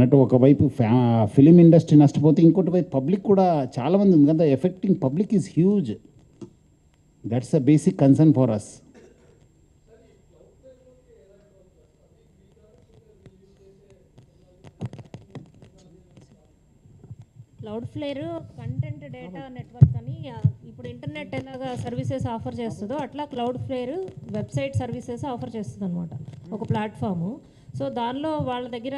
అన్నట్టు ఒకవైపు film industry నష్టపోతే ఇంకోటి వైపు పబ్లిక్ కూడా చాలామంది ఉంది కదా, affecting public is huge. That's the basic concern for us. Cloudflare content data network అని ఇప్పుడు ఇంటర్నెట్ ఎలాగా సర్వీసెస్ ఆఫర్ చేస్తుందో అట్లా క్లౌడ్ఫ్లేర్ వెబ్సైట్ సర్వీసెస్ ఆఫర్ చేస్తుంది అనమాట, ఒక ప్లాట్ఫాము. సో దానిలో వాళ్ళ దగ్గర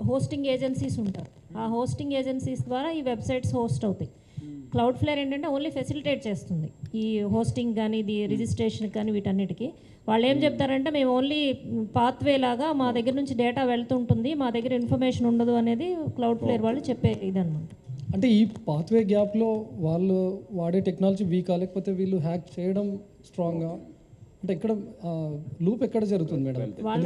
హోస్టింగ్ ఏజెన్సీస్ ఉంటారు. ఆ హోస్టింగ్ ఏజెన్సీస్ ద్వారా ఈ వెబ్సైట్స్ హోస్ట్ అవుతాయి. క్లౌడ్ఫ్లేర్ ఏంటంటే ఓన్లీ ఫెసిలిటేట్ చేస్తుంది ఈ హోస్టింగ్ కానీ ఇది రిజిస్ట్రేషన్ కానీ వీటన్నిటికీ. వాళ్ళు ఏం చెప్తారంటే మేము ఓన్లీ పాత్వే లాగా మా దగ్గర నుంచి డేటా వెళ్తుంటుంది, మా దగ్గర ఇన్ఫర్మేషన్ ఉండదు అనేది క్లౌడ్ఫ్లేర్ వాళ్ళు చెప్పే ఇదన్నమాట. అంటే ఈ పాత్వే గ్యాప్లో వాళ్ళు వాడే టెక్నాలజీ వీకా, లేకపోతే వీళ్ళు హ్యాక్ చేయడం స్ట్రాంగ్గా, అంటే ఇక్కడ లూప్ ఎక్కడ జరుగుతుంది మేడం? వాళ్ళ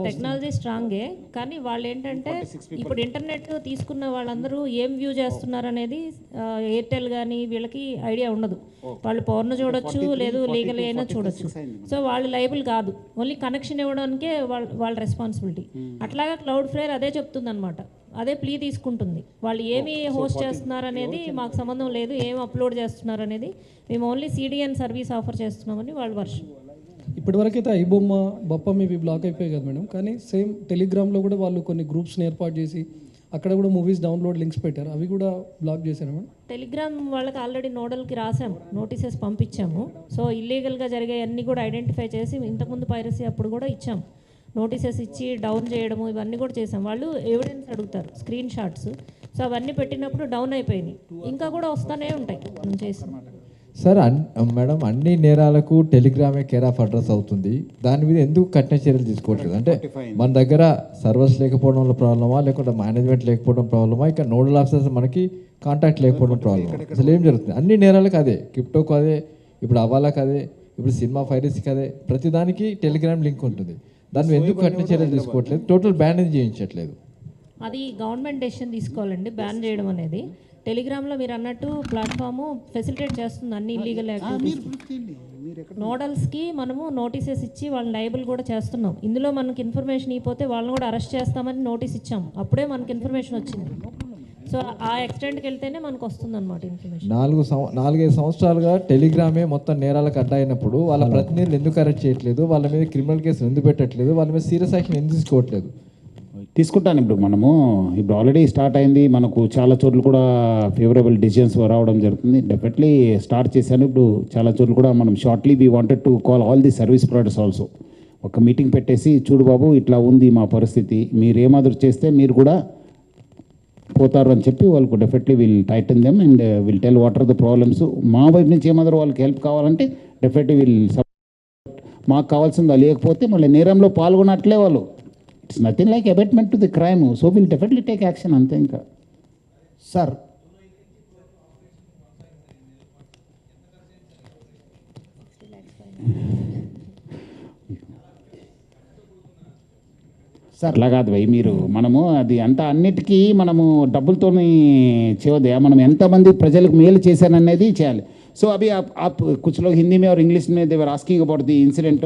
టెక్నాలజీ స్ట్రాంగే, కానీ వాళ్ళు ఏంటంటే ఇప్పుడు ఇంటర్నెట్ తీసుకున్న వాళ్ళందరూ ఏం వ్యూ చేస్తున్నారు అనేది ఎయిర్టెల్ కానీ వీళ్ళకి ఐడియా ఉండదు. వాళ్ళు పౌర్ణ చూడొచ్చు, లేదు లీగల్ అయినా చూడొచ్చు. సో వాళ్ళు లైబుల్ కాదు, ఓన్లీ కనెక్షన్ ఇవ్వడానికే వాళ్ళ రెస్పాన్సిబిలిటీ. అట్లాగా క్లౌడ్ఫ్లేర్ అదే చెప్తుంది అనమాట, అదే ప్లీ తీసుకుంటుంది. వాళ్ళు ఏమి హోస్ట్ చేస్తున్నారు అనేది మాకు సంబంధం లేదు, ఏం అప్లోడ్ చేస్తున్నారు అనేది, మేము ఓన్లీ సిడిఎన్ సర్వీస్ ఆఫర్ చేస్తున్నామని వాళ్ళ వర్షన్. ఇప్పటివరకైతే ఐబొమ్మ బప్పం ఇవి బ్లాక్ అయిపోయాయి కదా మేడం, కానీ సేమ్ టెలిగ్రామ్లో కూడా వాళ్ళు కొన్ని గ్రూప్స్ని ఏర్పాటు చేసి అక్కడ కూడా మూవీస్ డౌన్లోడ్ లింక్స్ పెట్టారు, అవి కూడా బ్లాక్ చేశారు మేడం. టెలిగ్రామ్ వాళ్ళకి ఆల్రెడీ నోడల్కి రాసాము, నోటీసెస్ పంపించాము. సో ఇల్లీగల్గా జరిగే అన్నీ కూడా ఐడెంటిఫై చేసి ఇంతకుముందు పైరసీ అప్పుడు కూడా ఇచ్చాము, నోటీసెస్ ఇచ్చి డౌన్ చేయడము ఇవన్నీ కూడా చేసాం. వాళ్ళు ఎవిడెన్స్ అడుగుతారు, స్క్రీన్ షాట్స్. సో అవన్నీ పెట్టినప్పుడు డౌన్ అయిపోయినాయి, ఇంకా కూడా వస్తూనే ఉంటాయి మనం చేసాం. సార్ మేడం, అన్ని నేరాలకు టెలిగ్రామే కేర్ ఆఫ్ అడ్రస్ అవుతుంది, దాని మీద ఎందుకు కఠిన చర్యలు తీసుకోవట్లేదు? అంటే మన దగ్గర సర్వర్స్ లేకపోవడం వల్ల ప్రాబ్లమా, లేకుంటే మేనేజ్మెంట్ లేకపోవడం ప్రాబ్లమా, ఇక నోడల్ ఆఫీసర్స్ మనకి కాంటాక్ట్ లేకపోవడం ప్రాబ్లమా? అసలు ఏం జరుగుతుంది? అన్ని నేరాలకు అదే, క్రిప్టోకు అదే, ఇప్పుడు అవాలాకు అదే, ఇప్పుడు సినిమా పైరసీకి అదే, ప్రతిదానికి టెలిగ్రామ్ లింక్ ఉంటుంది. దాన్ని ఎందుకు కఠిన చర్యలు తీసుకోవట్లేదు? టోటల్ బ్యాన్ చేయించట్లేదు. అది గవర్నమెంట్ డెసిషన్ తీసుకోవాలండి, బ్యాన్ చేయడం అనేది. టెలిగ్రామ్లో మీరు అన్నట్టు ప్లాట్ఫాము ఫెసిలిటేట్ చేస్తుంది అన్ని ఇల్లీగల్ యాక్టివిటీస్. నోడల్స్కి మనము నోటీసెస్ ఇచ్చి వాళ్ళని లైబుల్ కూడా చేస్తున్నాం. ఇందులో మనకి ఇన్ఫర్మేషన్ ఇవ్వకపోతే వాళ్ళని కూడా అరెస్ట్ చేస్తామని నోటీస్ ఇచ్చాం, అప్పుడే మనకి ఇన్ఫర్మేషన్ వచ్చింది. సో ఆ ఎక్స్టెంట్కి వెళ్తేనే మనకు వస్తుంది అనమాట ఇన్ఫర్మేషన్. 4-5 సంవత్సరాలుగా టెలిగ్రామే మొత్తం నేరాలకు అడ్డయినప్పుడు వాళ్ళ ప్రతినిధులు ఎందుకు అరెస్ట్ చేయట్లేదు? వాళ్ళ మీద క్రిమినల్ కేసులు ఎందుకు పెట్టట్లేదు? వాళ్ళ మీద సీరియస్ యాక్షన్ ఎందుకు తీసుకోవట్లేదు? తీసుకుంటాను. ఇప్పుడు ఆల్రెడీ స్టార్ట్ అయింది, మనకు చాలా చోట్ల కూడా ఫేవరబుల్ డిసిజన్స్ రావడం జరుగుతుంది. డెఫినెట్లీ స్టార్ట్ చేశాను. ఇప్పుడు చాలా చోట్ల కూడా మనం shortly we wanted to call all the service providers also, ఒక మీటింగ్ పెట్టేసి చూడు బాబు ఇట్లా ఉంది మా పరిస్థితి, మీరు ఏమాదిరి చేస్తే మీరు కూడా పోతారు అని చెప్పి వాళ్ళకు definitely will tighten them and will tell what are the problems. మా వైపు నుంచి ఏమాదిరి వాళ్ళకి హెల్ప్ కావాలంటే డెఫినెట్లీ విల్ సపోర్ట్. మాకు కావాల్సిందా, లేకపోతే మళ్ళీ నేరంలో పాల్గొనట్లే వాళ్ళు, it's nothing like abetment to the crime. So will definitely take action అంతే. ఇంకా సార్ అట్లా కాదు భయ్, మనము అది అంతా అన్నిటికీ మనము డబ్బులతోని చేయవద్దు. మనం ఎంతమంది ప్రజలకు మేలు చేశాననేది చేయాలి. సో అవి आप कुछ लोग हिंदी में और इंग्लिश में they were asking about the incident.